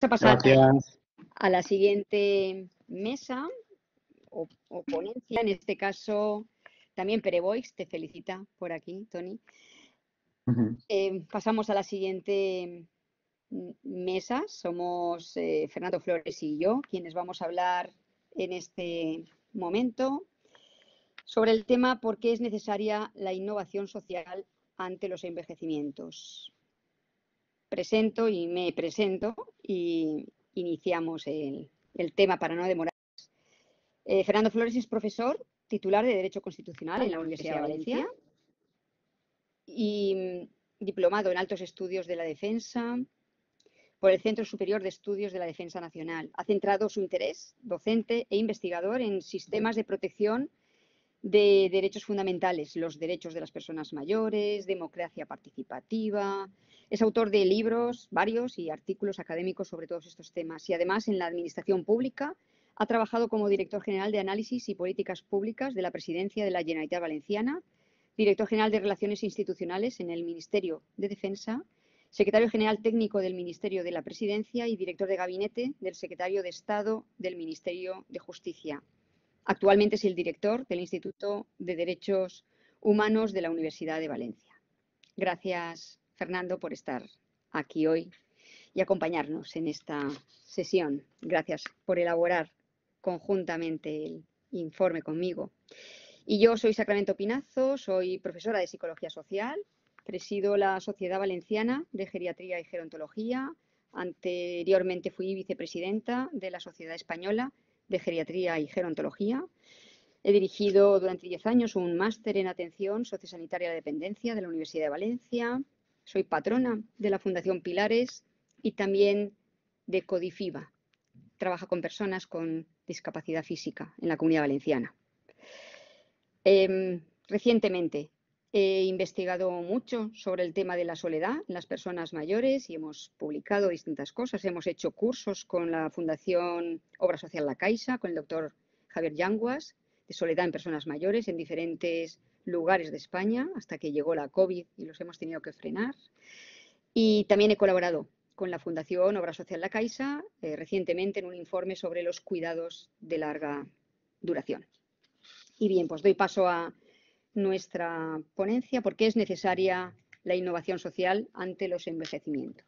a pasar Gracias. a la siguiente mesa o ponencia. En este caso, también Pere Boix te felicita por aquí, Toni. Pasamos a la siguiente mesa. Somos Fernando Flores y yo, quienes vamos a hablar en este momento sobre el tema ¿por qué es necesaria la innovación social ante los envejecimientos? Presento y me presento y iniciamos el tema para no demorar. Fernando Flores es profesor titular de Derecho Constitucional en la Universidad de Valencia y diplomado en Altos Estudios de la Defensa por el Centro Superior de Estudios de la Defensa Nacional. Ha centrado su interés docente e investigador en sistemas de protección de derechos fundamentales, los derechos de las personas mayores, democracia participativa. Es autor de libros varios y artículos académicos sobre todos estos temas y además en la administración pública ha trabajado como director general de Análisis y Políticas Públicas de la Presidencia de la Generalitat Valenciana, director general de Relaciones Institucionales en el Ministerio de Defensa, secretario general técnico del Ministerio de la Presidencia y director de gabinete del secretario de Estado del Ministerio de Justicia. Actualmente es el director del Instituto de Derechos Humanos de la Universidad de Valencia. Gracias, Fernando, por estar aquí hoy y acompañarnos en esta sesión. Gracias por elaborar conjuntamente el informe conmigo. Y yo soy Sacramento Pinazo, soy profesora de Psicología Social, presido la Sociedad Valenciana de Geriatría y Gerontología. Anteriormente fui vicepresidenta de la Sociedad Española de Geriatría y Gerontología. He dirigido durante 10 años un máster en atención sociosanitaria a la dependencia de la Universidad de Valencia. Soy patrona de la Fundación Pilares y también de Codifiba. Trabaja con personas con discapacidad física en la Comunidad Valenciana. Recientemente he investigado mucho sobre el tema de la soledad en las personas mayores y hemos publicado distintas cosas. Hemos hecho cursos con la Fundación Obra Social La Caixa, con el doctor Javier Yanguas, de soledad en personas mayores en diferentes lugares de España, hasta que llegó la COVID y los hemos tenido que frenar. Y también he colaborado con la Fundación Obra Social La Caixa recientemente en un informe sobre los cuidados de larga duración. Y bien, pues doy paso a nuestra ponencia, ¿por qué es necesaria la innovación social ante los envejecimientos?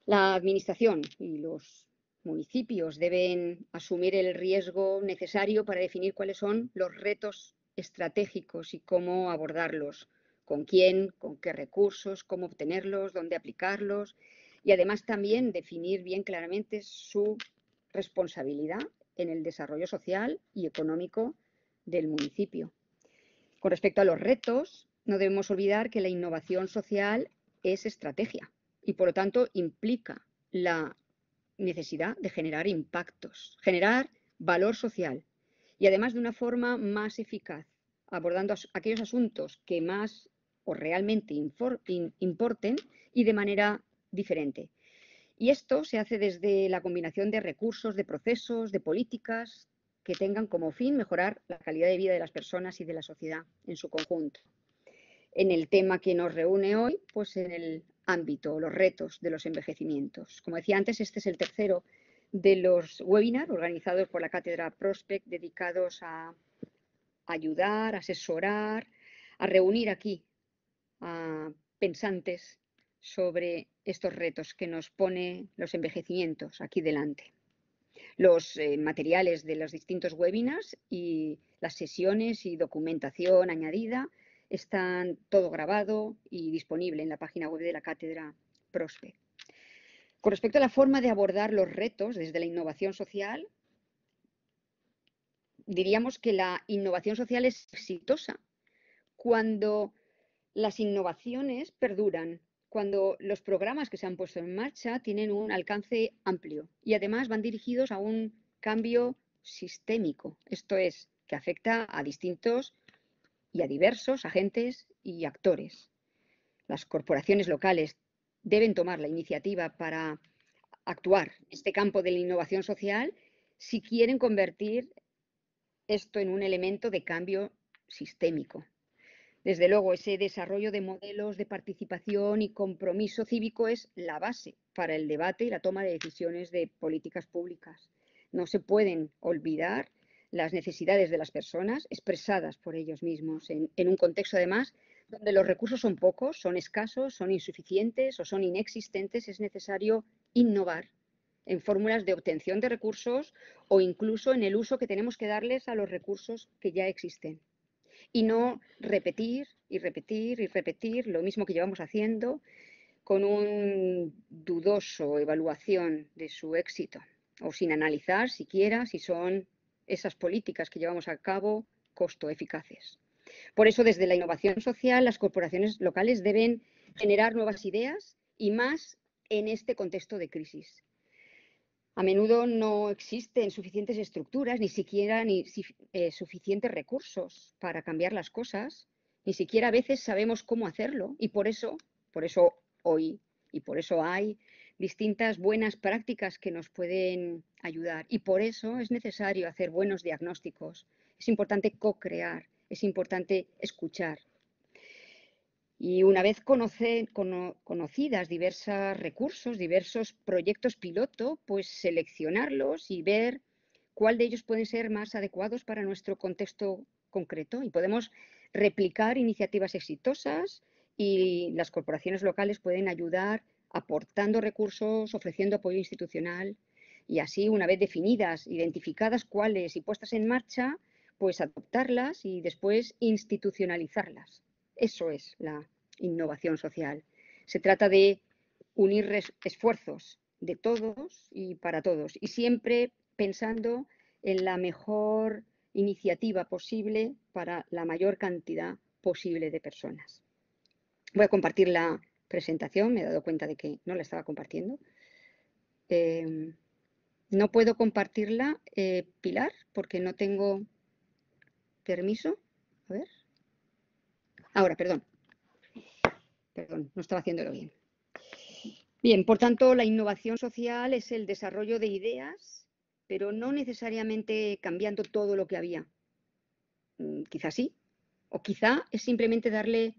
La Administración y los municipios deben asumir el riesgo necesario para definir cuáles son los retos estratégicos y cómo abordarlos, con quién, con qué recursos, cómo obtenerlos, dónde aplicarlos y además también definir bien claramente su responsabilidad en el desarrollo social y económico del municipio. Con respecto a los retos, no debemos olvidar que la innovación social es estrategia y, por lo tanto, implica la necesidad de generar impactos, generar valor social y, además, de una forma más eficaz, abordando aquellos asuntos que más o realmente importen y de manera diferente. Y esto se hace desde la combinación de recursos, de procesos, de políticas que tengan como fin mejorar la calidad de vida de las personas y de la sociedad en su conjunto. En el tema que nos reúne hoy, pues en el ámbito, los retos de los envejecimientos. Como decía antes, este es el tercero de los webinars organizados por la Cátedra Prospect dedicados a ayudar, a asesorar, a reunir aquí a pensantes sobre estos retos que nos pone los envejecimientos aquí delante. Los materiales de los distintos webinars y las sesiones y documentación añadida están todo grabado y disponible en la página web de la Cátedra Prospect. Con respecto a la forma de abordar los retos desde la innovación social, diríamos que la innovación social es exitosa cuando las innovaciones perduran, cuando los programas que se han puesto en marcha tienen un alcance amplio y además van dirigidos a un cambio sistémico, esto es, que afecta a distintos y a diversos agentes y actores. Las corporaciones locales deben tomar la iniciativa para actuar en este campo de la innovación social si quieren convertir esto en un elemento de cambio sistémico. Desde luego, ese desarrollo de modelos de participación y compromiso cívico es la base para el debate y la toma de decisiones de políticas públicas. No se pueden olvidar las necesidades de las personas expresadas por ellos mismos en un contexto, además, donde los recursos son pocos, son escasos, son insuficientes o son inexistentes. Es necesario innovar en fórmulas de obtención de recursos o incluso en el uso que tenemos que darles a los recursos que ya existen. Y no repetir y repetir y repetir lo mismo que llevamos haciendo con un dudoso evaluación de su éxito o sin analizar siquiera si son esas políticas que llevamos a cabo costo eficaces. Por eso, desde la innovación social, las corporaciones locales deben generar nuevas ideas y más en este contexto de crisis. A menudo no existen suficientes estructuras, ni siquiera suficientes recursos para cambiar las cosas, ni siquiera a veces sabemos cómo hacerlo y por eso hoy y por eso hay distintas buenas prácticas que nos pueden ayudar y por eso es necesario hacer buenos diagnósticos. Es importante co-crear, es importante escuchar. Y una vez conocidas diversos recursos, diversos proyectos piloto, pues seleccionarlos y ver cuál de ellos pueden ser más adecuados para nuestro contexto concreto. Y podemos replicar iniciativas exitosas y las corporaciones locales pueden ayudar aportando recursos, ofreciendo apoyo institucional y así, una vez definidas, identificadas cuáles y puestas en marcha, pues adoptarlas y después institucionalizarlas. Eso es la innovación social. Se trata de unir esfuerzos de todos y para todos y siempre pensando en la mejor iniciativa posible para la mayor cantidad posible de personas. Voy a compartir la presentación, me he dado cuenta de que no la estaba compartiendo. No puedo compartirla, Pilar, porque no tengo permiso. A ver. Ahora, perdón, no estaba haciéndolo bien. Bien, por tanto, la innovación social es el desarrollo de ideas, pero no necesariamente cambiando todo lo que había. Quizá sí, o quizá es simplemente darle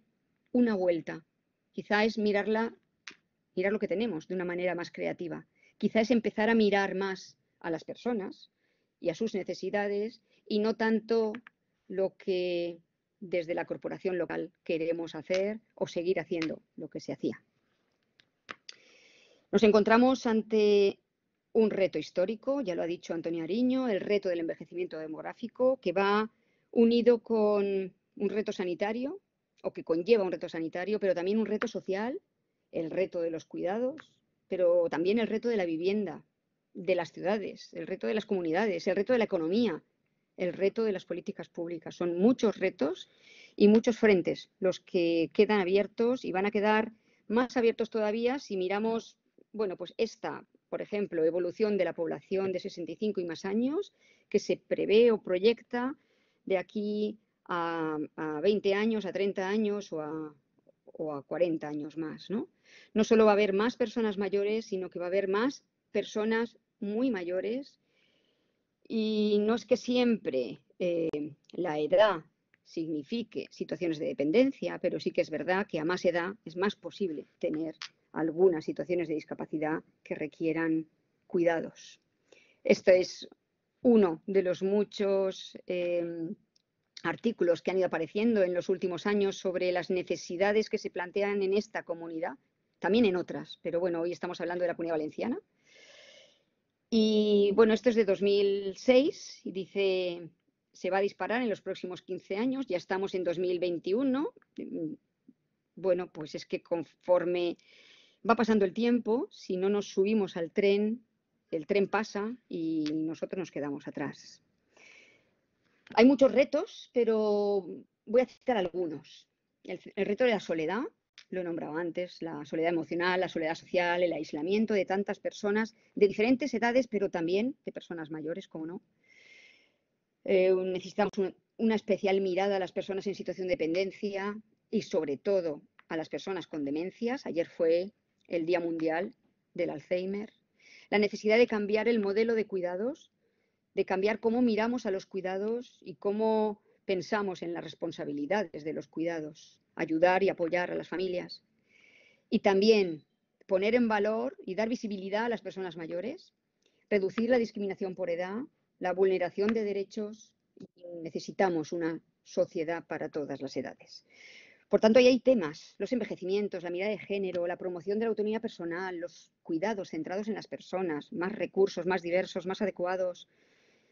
una vuelta. Quizá es mirar lo que tenemos de una manera más creativa. Quizá es empezar a mirar más a las personas y a sus necesidades y no tanto lo que desde la corporación local queremos hacer o seguir haciendo lo que se hacía. Nos encontramos ante un reto histórico, ya lo ha dicho Antonio Ariño, el reto del envejecimiento demográfico, que va unido con un reto sanitario, o que conlleva un reto sanitario, pero también un reto social, el reto de los cuidados, pero también el reto de la vivienda, de las ciudades, el reto de las comunidades, el reto de la economía, el reto de las políticas públicas. Son muchos retos y muchos frentes los que quedan abiertos y van a quedar más abiertos todavía si miramos, bueno, pues esta, por ejemplo, evolución de la población de 65 y más años, que se prevé o proyecta de aquí a 20 años, a 30 años o a 40 años más, ¿no? No solo va a haber más personas mayores, sino que va a haber más personas muy mayores. Y no es que siempre la edad signifique situaciones de dependencia, pero sí que es verdad que a más edad es más posible tener algunas situaciones de discapacidad que requieran cuidados. Este es uno de los muchos artículos que han ido apareciendo en los últimos años sobre las necesidades que se plantean en esta comunidad, también en otras, pero bueno, hoy estamos hablando de la Comunidad Valenciana. Y bueno, esto es de 2006 y dice, se va a disparar en los próximos 15 años, ya estamos en 2021. Bueno, pues es que conforme va pasando el tiempo, si no nos subimos al tren, el tren pasa y nosotros nos quedamos atrás. Hay muchos retos, pero voy a citar algunos. El reto de la soledad, lo he nombrado antes, la soledad emocional, la soledad social, el aislamiento de tantas personas de diferentes edades, pero también de personas mayores, como no. Necesitamos una especial mirada a las personas en situación de dependencia y sobre todo a las personas con demencias. Ayer fue el Día Mundial del Alzheimer. La necesidad de cambiar el modelo de cuidados, de cambiar cómo miramos a los cuidados y cómo pensamos en las responsabilidades de los cuidados, ayudar y apoyar a las familias. Y también poner en valor y dar visibilidad a las personas mayores, reducir la discriminación por edad, la vulneración de derechos, y necesitamos una sociedad para todas las edades. Por tanto, ahí hay temas, los envejecimientos, la mirada de género, la promoción de la autonomía personal, los cuidados centrados en las personas, más recursos, más diversos, más adecuados,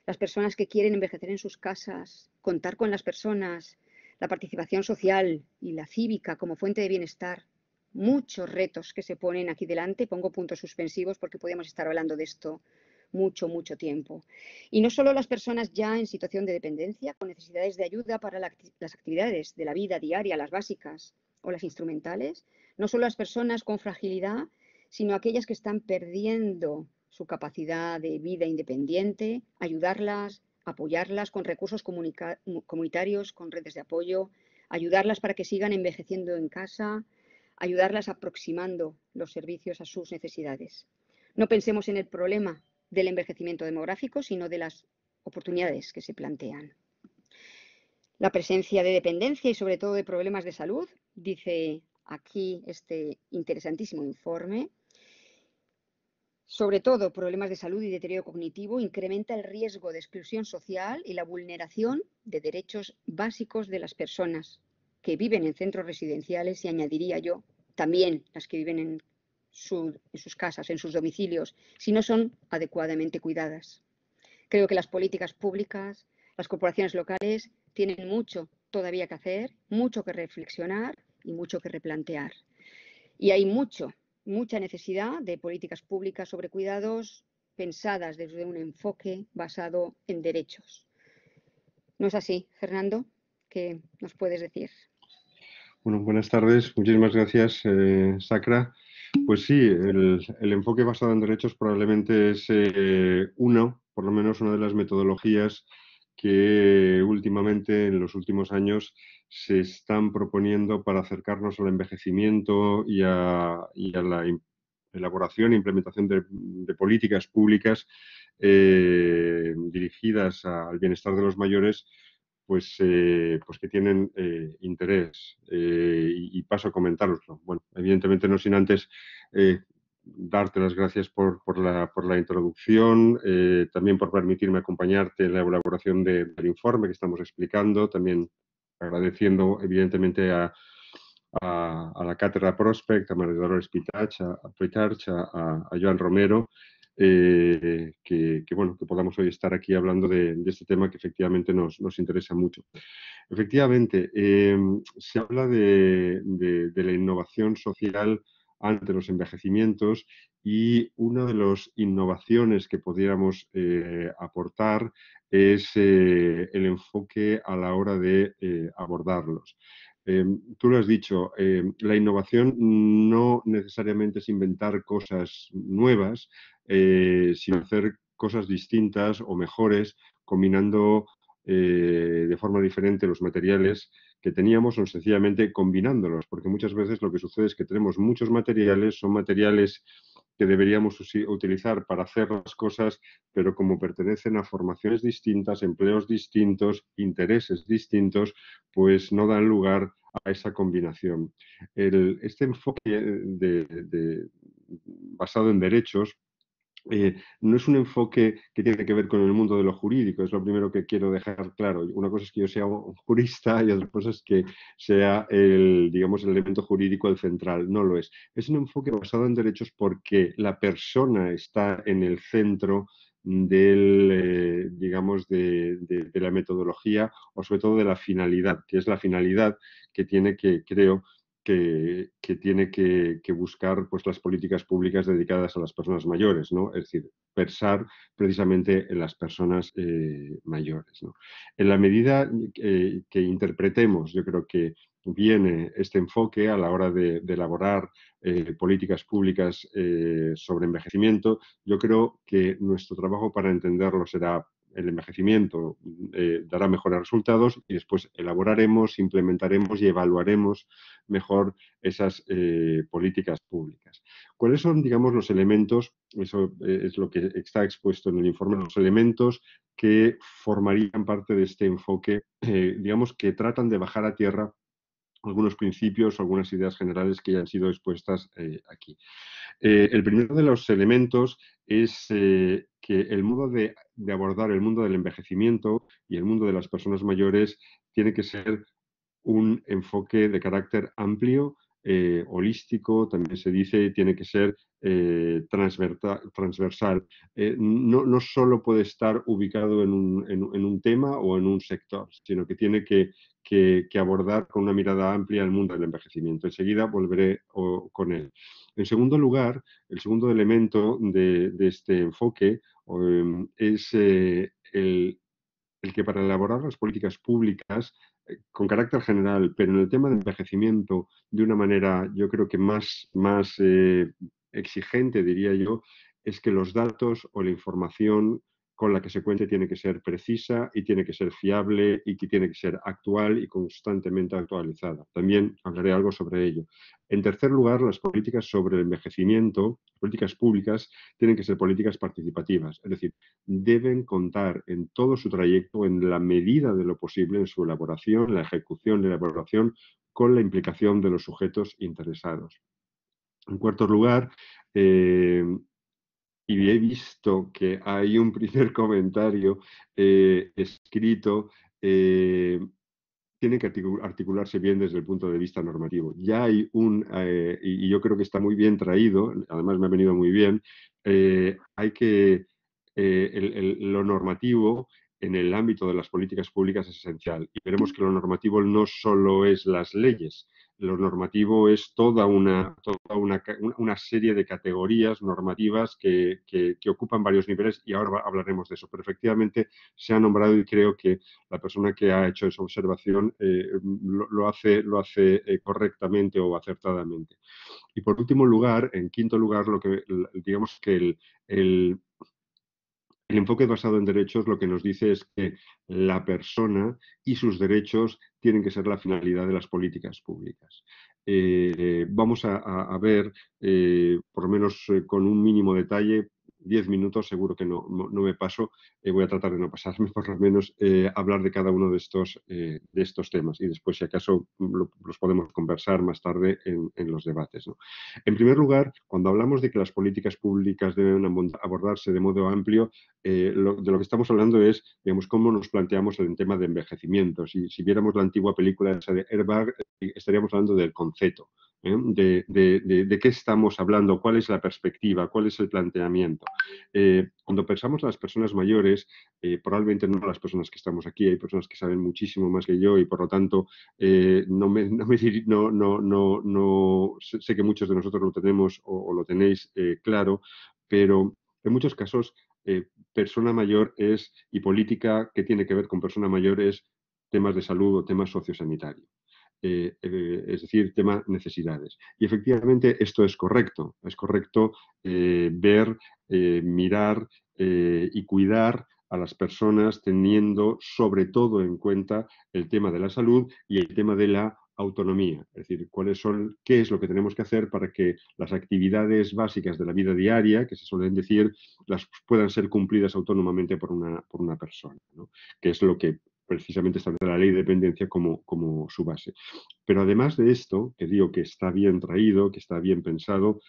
las personas que quieren envejecer en sus casas, contar con las personas, la participación social y la cívica como fuente de bienestar. Muchos retos que se ponen aquí delante. Pongo puntos suspensivos porque podemos estar hablando de esto mucho tiempo. Y no solo las personas ya en situación de dependencia, con necesidades de ayuda para las actividades de la vida diaria, las básicas o las instrumentales, no solo las personas con fragilidad, sino aquellas que están perdiendo su capacidad de vida independiente, ayudarlas, apoyarlas con recursos comunitarios, con redes de apoyo, ayudarlas para que sigan envejeciendo en casa, ayudarlas aproximando los servicios a sus necesidades. No pensemos en el problema del envejecimiento demográfico, sino de las oportunidades que se plantean. La presencia de dependencia y sobre todo de problemas de salud, dice aquí este interesantísimo informe, sobre todo problemas de salud y deterioro cognitivo, incrementa el riesgo de exclusión social y la vulneración de derechos básicos de las personas que viven en centros residenciales y, añadiría yo, también las que viven en sus casas, en sus domicilios, si no son adecuadamente cuidadas. Creo que las políticas públicas, las corporaciones locales tienen mucho todavía que hacer, mucho que reflexionar y mucho que replantear. Y hay mucha necesidad de políticas públicas sobre cuidados pensadas desde un enfoque basado en derechos. ¿No es así, Fernando? ¿Qué nos puedes decir? Bueno, buenas tardes. Muchísimas gracias, Sacra. Pues sí, el enfoque basado en derechos probablemente es por lo menos una de las metodologías que últimamente, en los últimos años, se están proponiendo para acercarnos al envejecimiento y a la elaboración e implementación de políticas públicas dirigidas al bienestar de los mayores, pues que tienen interés, y paso a comentaroslo. Bueno, evidentemente no sin antes darte las gracias por la introducción, también por permitirme acompañarte en la elaboración del informe que estamos explicando, también agradeciendo evidentemente a la Cátedra Prospect, a María Dolores Pitarch, a Joan Romero, bueno, que podamos hoy estar aquí hablando de este tema que efectivamente nos interesa mucho. Efectivamente, se habla de la innovación social ante los envejecimientos, y una de las innovaciones que pudiéramos aportar es el enfoque a la hora de abordarlos. Tú lo has dicho, la innovación no necesariamente es inventar cosas nuevas, sino hacer cosas distintas o mejores, combinando de forma diferente los materiales que teníamos o sencillamente combinándolos, porque muchas veces lo que sucede es que tenemos muchos materiales, son materiales que deberíamos utilizar para hacer las cosas, pero como pertenecen a formaciones distintas, empleos distintos, intereses distintos, pues no dan lugar a esa combinación. Este enfoque basado en derechos no es un enfoque que tiene que ver con el mundo de lo jurídico, es lo primero que quiero dejar claro. Una cosa es que yo sea un jurista y otra cosa es que sea digamos, el elemento jurídico el central. No lo es. Es un enfoque basado en derechos porque la persona está en el centro digamos, de la metodología, o sobre todo de la finalidad, que es la finalidad que tiene creo, que tiene que buscar, pues, las políticas públicas dedicadas a las personas mayores, ¿no? Es decir, pensar precisamente en las personas mayores, ¿no? En la medida que interpretemos, yo creo que viene este enfoque a la hora de elaborar políticas públicas sobre envejecimiento, yo creo que nuestro trabajo para entenderlo será: el envejecimiento dará mejores resultados, y después elaboraremos, implementaremos y evaluaremos mejor esas políticas públicas. ¿Cuáles son, digamos, los elementos? Eso es lo que está expuesto en el informe, los elementos que formarían parte de este enfoque, digamos, que tratan de bajar a tierra algunos principios, algunas ideas generales que ya han sido expuestas aquí. El primero de los elementos es que el modo de abordar el mundo del envejecimiento y el mundo de las personas mayores tiene que ser un enfoque de carácter amplio, holístico, también se dice, tiene que ser transversal. No solo puede estar ubicado en un tema o en un sector, sino que tiene que abordar con una mirada amplia el mundo del envejecimiento. Enseguida volveré con él. En segundo lugar, el segundo elemento de este enfoque es el que para elaborar las políticas públicas con carácter general, pero en el tema de envejecimiento de una manera yo creo que más exigente, diría yo, es que los datos o la información con la que se cuente tiene que ser precisa y tiene que ser fiable y que tiene que ser actual y constantemente actualizada. También hablaré algo sobre ello. En tercer lugar, las políticas sobre el envejecimiento, políticas públicas, tienen que ser políticas participativas, es decir, deben contar en todo su trayecto, en la medida de lo posible, en su elaboración, la ejecución y la elaboración, con la implicación de los sujetos interesados. En cuarto lugar, y he visto que hay un primer comentario escrito, tiene que articularse bien desde el punto de vista normativo. Ya hay y yo creo que está muy bien traído, además me ha venido muy bien, hay que, lo normativo en el ámbito de las políticas públicas es esencial. Y veremos que lo normativo no solo es las leyes, lo normativo es toda una serie de categorías normativas que ocupan varios niveles y ahora hablaremos de eso. Pero efectivamente se ha nombrado y creo que la persona que ha hecho esa observación lo hace correctamente o acertadamente. Y por último lugar, en quinto lugar, digamos que el enfoque basado en derechos lo que nos dice es que la persona y sus derechos tienen que ser la finalidad de las políticas públicas. Vamos a ver, por lo menos con un mínimo detalle, 10 minutos, seguro que no me paso, voy a tratar de no pasarme, por lo menos, hablar de cada uno de estos temas y después, si acaso, los podemos conversar más tarde en los debates, ¿no? En primer lugar, cuando hablamos de que las políticas públicas deben abordarse de modo amplio, de lo que estamos hablando es, digamos, cómo nos planteamos el tema de envejecimiento. Si viéramos la antigua película esa de Airbag, estaríamos hablando del concepto, de qué estamos hablando, cuál es la perspectiva, cuál es el planteamiento. Cuando pensamos en las personas mayores, probablemente no las personas que estamos aquí, hay personas que saben muchísimo más que yo y por lo tanto sé que muchos de nosotros lo tenemos o lo tenéis claro, pero en muchos casos persona mayor y política que tiene que ver con persona mayor es temas de salud o temas sociosanitarios. Es decir, tema necesidades. Y efectivamente esto es correcto ver, mirar y cuidar a las personas teniendo sobre todo en cuenta el tema de la salud y el tema de la autonomía, es decir, qué es lo que tenemos que hacer para que las actividades básicas de la vida diaria, que se suelen decir, las puedan ser cumplidas autónomamente por una persona, ¿no? Que es lo que precisamente establece la ley de dependencia como su base. Pero además de esto, que digo que está bien traído, que está bien pensado,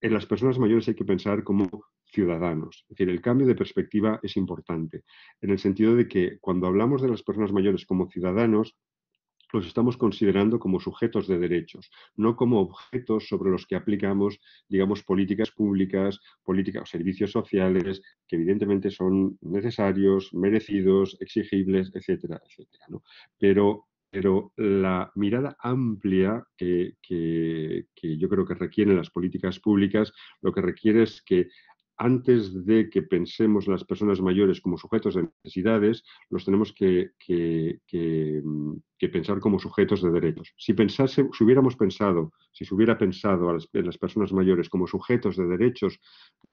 en las personas mayores hay que pensar como ciudadanos. Es decir, el cambio de perspectiva es importante, en el sentido de que cuando hablamos de las personas mayores como ciudadanos, los estamos considerando como sujetos de derechos, no como objetos sobre los que aplicamos, digamos, políticas públicas, políticas o servicios sociales, que evidentemente son necesarios, merecidos, exigibles, etcétera, etcétera, ¿no? Pero la mirada amplia que yo creo que requieren las políticas públicas, lo que requiere es que antes de que pensemos en las personas mayores como sujetos de necesidades, los tenemos que pensar como sujetos de derechos. Si se hubiera pensado en las personas mayores como sujetos de derechos,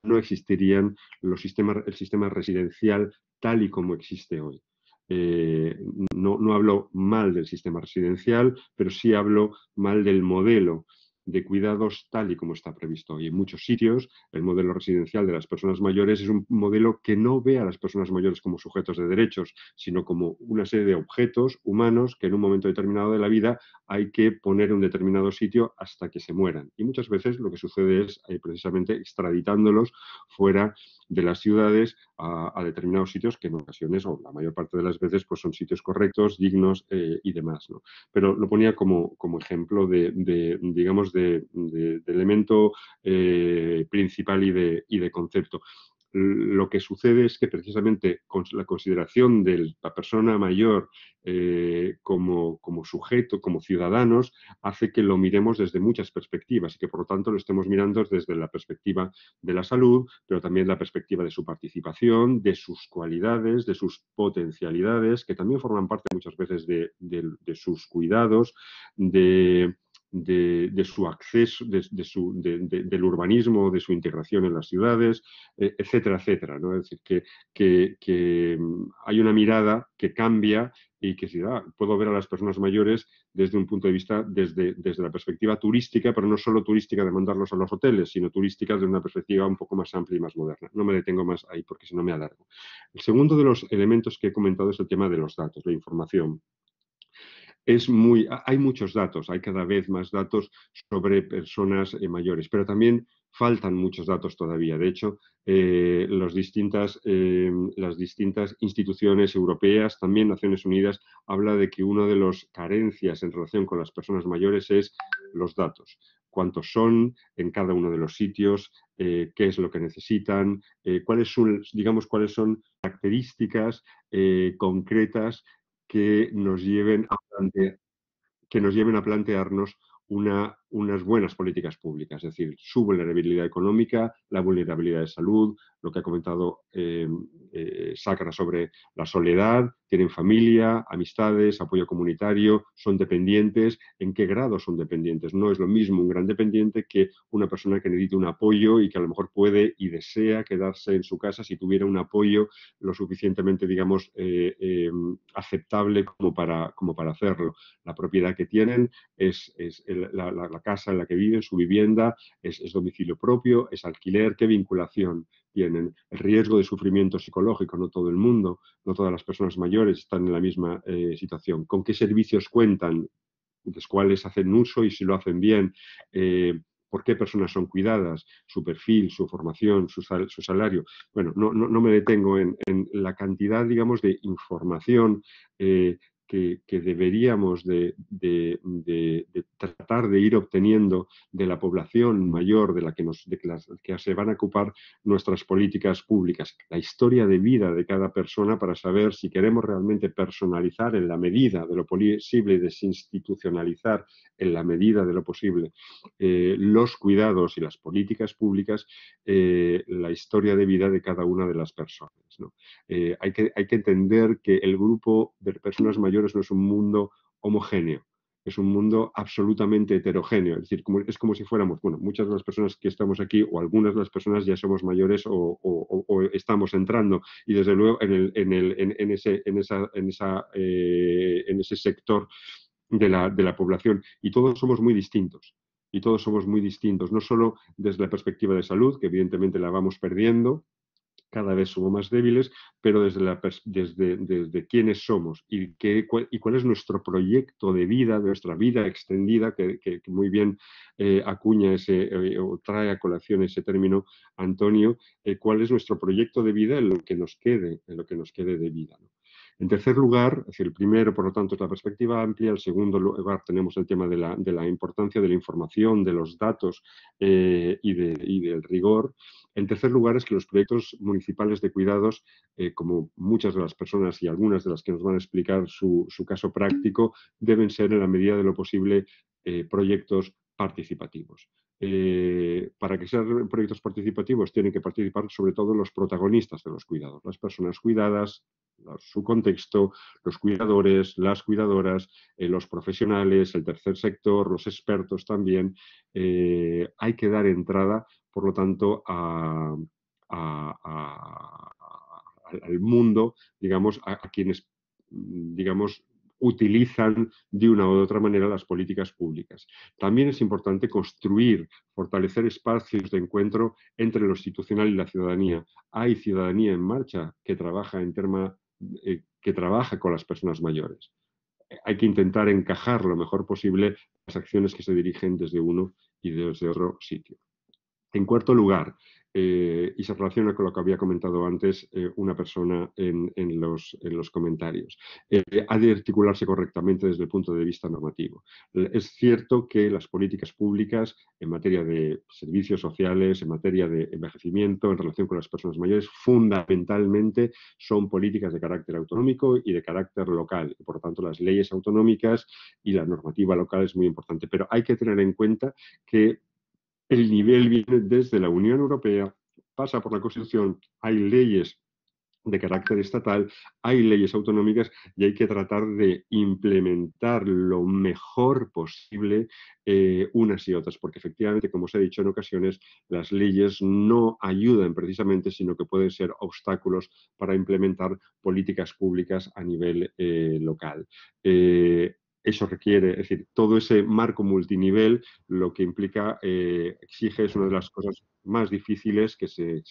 no existirían el sistema residencial tal y como existe hoy. No hablo mal del sistema residencial, pero sí hablo mal del modelo de cuidados tal y como está previsto. Y en muchos sitios el modelo residencial de las personas mayores es un modelo que no ve a las personas mayores como sujetos de derechos, sino como una serie de objetos humanos que en un momento determinado de la vida hay que poner en un determinado sitio hasta que se mueran. Y muchas veces lo que sucede es precisamente extraditándolos fuera de las ciudades a determinados sitios que en ocasiones, o la mayor parte de las veces, pues son sitios correctos, dignos y demás, ¿no? Pero lo ponía como ejemplo digamos, de elemento principal y de concepto. Lo que sucede es que precisamente con la consideración de la persona mayor como sujeto, como ciudadanos, hace que lo miremos desde muchas perspectivas y que por lo tanto lo estemos mirando desde la perspectiva de la salud, pero también la perspectiva de su participación, de sus cualidades, de sus potencialidades, que también forman parte muchas veces de sus cuidados, de su acceso, del urbanismo, de su integración en las ciudades, etcétera, etcétera, ¿no? Es decir, que hay una mirada que cambia y que si puedo ver a las personas mayores desde un punto de vista, desde la perspectiva turística, pero no solo turística de mandarlos a los hoteles, sino turística desde una perspectiva un poco más amplia y más moderna. No me detengo más ahí porque si no me alargo. El segundo de los elementos que he comentado es el tema de los datos, la información. Hay muchos datos, hay cada vez más datos sobre personas mayores, pero también faltan muchos datos todavía. De hecho, las distintas instituciones europeas, también Naciones Unidas, habla de que una de las carencias en relación con las personas mayores es los datos. Cuántos son en cada uno de los sitios, qué es lo que necesitan, digamos, cuáles son características concretas que nos lleven que nos lleven a plantearnos unas buenas políticas públicas, es decir, su vulnerabilidad económica, la vulnerabilidad de salud, lo que ha comentado Sacra sobre la soledad, tienen familia, amistades, apoyo comunitario, son dependientes, ¿en qué grado son dependientes? No es lo mismo un gran dependiente que una persona que necesita un apoyo y que a lo mejor puede y desea quedarse en su casa si tuviera un apoyo lo suficientemente, digamos, aceptable como para hacerlo. La propiedad que tienen es la casa en la que viven, su vivienda, es domicilio propio, es alquiler, qué vinculación tienen. El riesgo de sufrimiento psicológico, no todo el mundo, no todas las personas mayores están en la misma situación. ¿Con qué servicios cuentan? De los cuales hacen uso y si lo hacen bien. ¿Por qué personas son cuidadas? Su perfil, su formación, su salario. Bueno, no me detengo en la cantidad, digamos, de información que deberíamos de tratar de ir obteniendo de la población mayor de que se van a ocupar nuestras políticas públicas, la historia de vida de cada persona para saber si queremos realmente personalizar en la medida de lo posible y desinstitucionalizar en la medida de lo posible los cuidados y las políticas públicas, la historia de vida de cada una de las personas, ¿no? Hay que entender que el grupo de personas mayores no es un mundo homogéneo, es un mundo absolutamente heterogéneo. Es decir, es como si fuéramos, bueno, muchas de las personas que estamos aquí o algunas de las personas ya somos mayores o estamos entrando y desde luego en ese sector de la población y todos somos muy distintos. Y todos somos muy distintos, no solo desde la perspectiva de salud, que evidentemente la vamos perdiendo, cada vez somos más débiles, pero desde quiénes somos y cuál es nuestro proyecto de vida, de nuestra vida extendida, que muy bien acuña o trae a colación ese término Antonio, cuál es nuestro proyecto de vida en lo que nos quede de vida, ¿no? En tercer lugar, es decir, el primero, por lo tanto, es la perspectiva amplia. En segundo lugar, tenemos el tema de la importancia de la información, de los datos y del rigor. En tercer lugar, es que los proyectos municipales de cuidados, como muchas de las personas y algunas de las que nos van a explicar su caso práctico, deben ser en la medida de lo posible proyectos participativos. Para que sean proyectos participativos tienen que participar sobre todo los protagonistas de los cuidados, las personas cuidadas, su contexto, los cuidadores, las cuidadoras, los profesionales, el tercer sector, los expertos también. Hay que dar entrada, por lo tanto, al mundo, digamos, a quienes, digamos, utilizan de una u otra manera las políticas públicas. También es importante construir, fortalecer espacios de encuentro entre lo institucional y la ciudadanía. Hay ciudadanía en marcha que trabaja que trabaja con las personas mayores. Hay que intentar encajar lo mejor posible las acciones que se dirigen desde uno y desde otro sitio. En cuarto lugar, y se relaciona con lo que había comentado antes una persona en los comentarios, ha de articularse correctamente desde el punto de vista normativo. Es cierto que las políticas públicas en materia de servicios sociales, en materia de envejecimiento, en relación con las personas mayores, fundamentalmente son políticas de carácter autonómico y de carácter local. Y por lo tanto, las leyes autonómicas y la normativa local es muy importante. Pero hay que tener en cuenta que el nivel viene desde la Unión Europea, pasa por la Constitución, hay leyes de carácter estatal, hay leyes autonómicas y hay que tratar de implementar lo mejor posible unas y otras, porque efectivamente, como os he dicho en ocasiones, las leyes no ayudan precisamente, sino que pueden ser obstáculos para implementar políticas públicas a nivel local. Eso requiere, es decir, todo ese marco multinivel lo que implica, exige, es una de las cosas más difíciles que se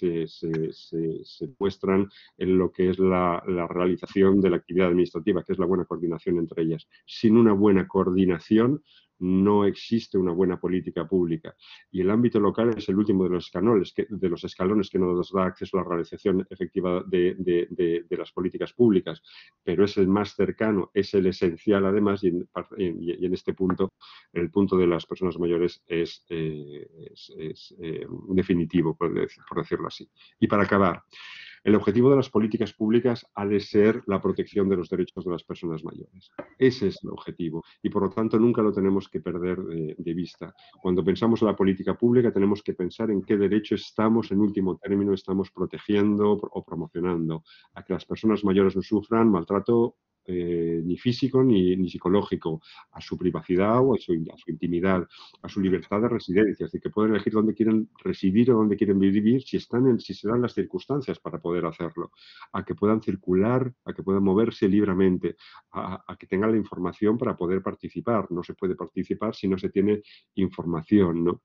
muestran en lo que es la realización de la actividad administrativa, que es la buena coordinación entre ellas. Sin una buena coordinación no existe una buena política pública. Y el ámbito local es el último de los escalones que nos da acceso a la realización efectiva de las políticas públicas, pero es el más cercano, es el esencial además, y en este punto, el punto de las personas mayores es definitivo, por decirlo así. Y para acabar, el objetivo de las políticas públicas ha de ser la protección de los derechos de las personas mayores. Ese es el objetivo y, por lo tanto, nunca lo tenemos que perder de vista. Cuando pensamos en la política pública, tenemos que pensar en qué derecho estamos, en último término, estamos protegiendo o promocionando. A que las personas mayores no sufran maltrato ni físico ni psicológico, a su privacidad o a su intimidad, a su libertad de residencia, es decir, que pueden elegir dónde quieren residir o dónde quieren vivir si se dan las circunstancias para poder hacerlo, a que puedan circular, a que puedan moverse libremente, a que tengan la información para poder participar. No se puede participar si no se tiene información, ¿no?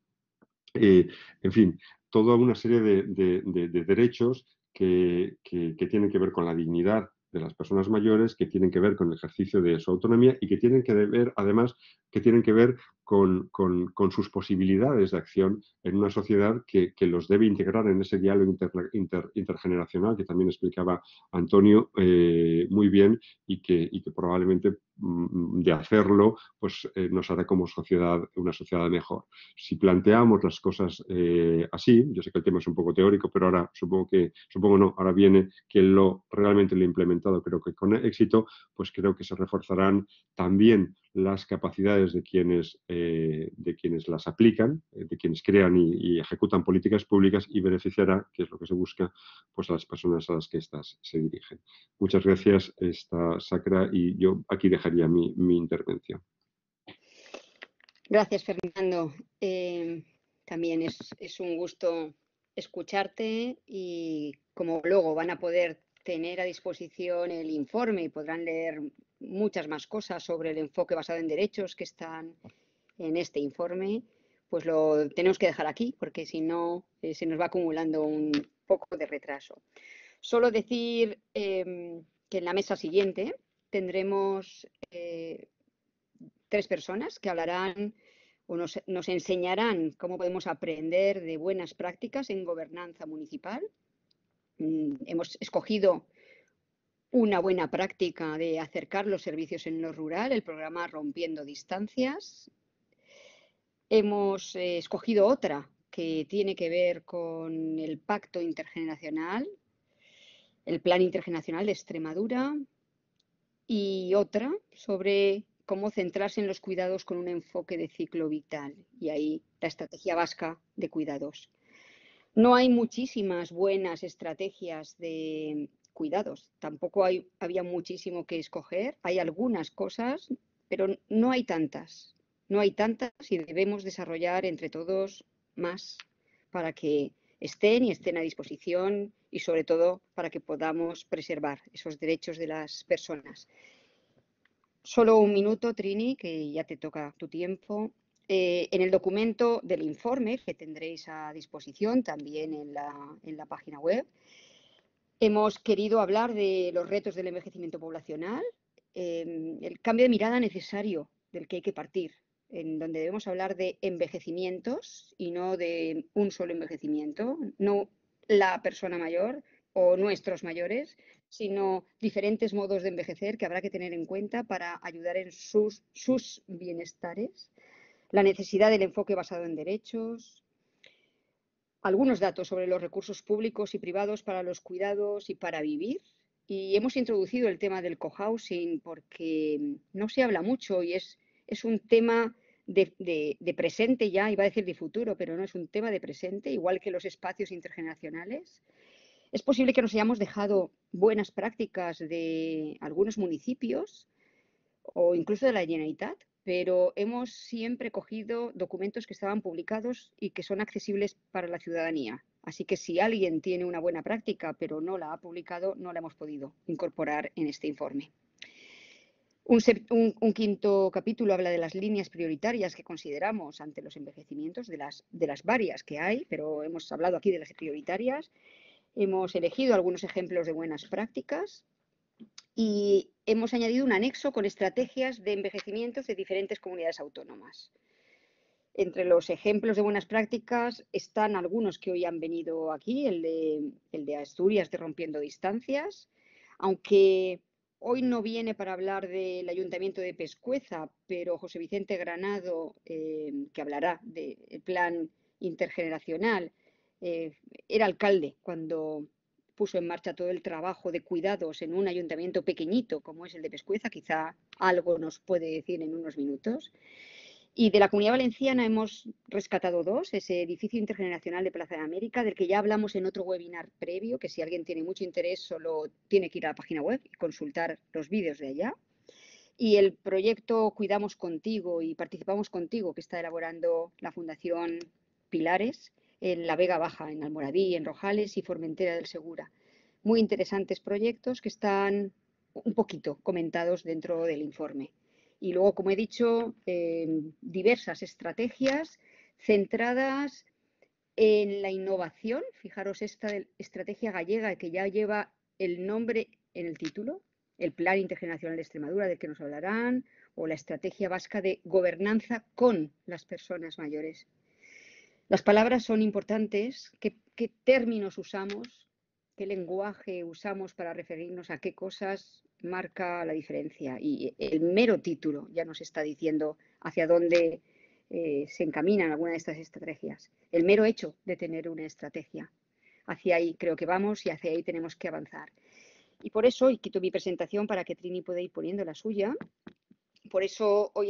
En fin, toda una serie de derechos que tienen que ver con la dignidad de las personas mayores, que tienen que ver con el ejercicio de su autonomía y que tienen que ver, además, que tienen que ver con sus posibilidades de acción en una sociedad que los debe integrar en ese diálogo intergeneracional que también explicaba Antonio muy bien y que probablemente de hacerlo pues nos hará como sociedad una sociedad mejor. Si planteamos las cosas así, yo sé que el tema es un poco teórico, pero ahora ahora viene quien realmente lo ha implementado, creo que con éxito, pues creo que se reforzarán también las capacidades de quienes las aplican, de quienes crean y ejecutan políticas públicas y beneficiará, que es lo que se busca, pues a las personas a las que éstas se dirigen. Muchas gracias, Sacra, y yo aquí dejaría mi intervención. Gracias, Fernando. También es un gusto escucharte y como luego van a poder tener a disposición el informe y podrán leer muchas más cosas sobre el enfoque basado en derechos que están en este informe, pues lo tenemos que dejar aquí porque si no se nos va acumulando un poco de retraso. Solo decir que en la mesa siguiente tendremos 3 personas que hablarán o nos enseñarán cómo podemos aprender de buenas prácticas en gobernanza municipal. Hemos escogido una buena práctica de acercar los servicios en lo rural, el programa Rompiendo Distancias. Hemos escogido otra que tiene que ver con el Pacto Intergeneracional, el Plan Intergeneracional de Extremadura, y otra sobre cómo centrarse en los cuidados con un enfoque de ciclo vital, y ahí la estrategia vasca de cuidados. No hay muchísimas buenas estrategias de cuidados, tampoco había muchísimo que escoger, hay algunas cosas, pero no hay tantas y debemos desarrollar entre todos más para que estén a disposición y sobre todo para que podamos preservar esos derechos de las personas. Solo un minuto, Trini, que ya te toca tu tiempo. En el documento del informe que tendréis a disposición también en la página web, hemos querido hablar de los retos del envejecimiento poblacional, el cambio de mirada necesario del que hay que partir, en donde debemos hablar de envejecimientos y no de un solo envejecimiento, no la persona mayor o nuestros mayores, sino diferentes modos de envejecer que habrá que tener en cuenta para ayudar en sus bienestares, la necesidad del enfoque basado en derechos, algunos datos sobre los recursos públicos y privados para los cuidados y para vivir. Y hemos introducido el tema del cohousing porque no se habla mucho y es un tema de presente ya, iba a decir de futuro, pero no es un tema de presente, igual que los espacios intergeneracionales. Es posible que nos hayamos dejado buenas prácticas de algunos municipios o incluso de la Generalitat, pero hemos siempre cogido documentos que estaban publicados y que son accesibles para la ciudadanía. Así que si alguien tiene una buena práctica pero no la ha publicado, no la hemos podido incorporar en este informe. Un quinto capítulo habla de las líneas prioritarias que consideramos ante los envejecimientos, de las varias que hay, pero hemos hablado aquí de las prioritarias. Hemos elegido algunos ejemplos de buenas prácticas y hemos añadido un anexo con estrategias de envejecimientos de diferentes comunidades autónomas. Entre los ejemplos de buenas prácticas están algunos que hoy han venido aquí, el de Asturias de Rompiendo Distancias, aunque hoy no viene para hablar del Ayuntamiento de Pescueza, pero José Vicente Granado, que hablará del plan intergeneracional, era alcalde cuando puso en marcha todo el trabajo de cuidados en un ayuntamiento pequeñito como es el de Pescueza, quizá algo nos puede decir en unos minutos. Y de la Comunidad Valenciana hemos rescatado dos, ese edificio intergeneracional de Plaza de América, del que ya hablamos en otro webinar previo, que si alguien tiene mucho interés solo tiene que ir a la página web y consultar los vídeos de allá. Y el proyecto Cuidamos Contigo y Participamos Contigo, que está elaborando la Fundación Pilares en la Vega Baja, en Almoradí, en Rojales y Formentera del Segura. Muy interesantes proyectos que están un poquito comentados dentro del informe. Y luego, como he dicho, diversas estrategias centradas en la innovación. Fijaros esta estrategia gallega que ya lleva el nombre en el título, el Plan Intergeneracional de Extremadura del que nos hablarán, o la estrategia vasca de gobernanza con las personas mayores. Las palabras son importantes. ¿Qué términos usamos? ¿Qué lenguaje usamos para referirnos a qué cosas marca la diferencia? Y el mero título ya nos está diciendo hacia dónde se encaminan algunas de estas estrategias. El mero hecho de tener una estrategia. Hacia ahí creo que vamos y hacia ahí tenemos que avanzar. Y por eso, y quito mi presentación para que Trini pueda ir poniendo la suya, por eso hoy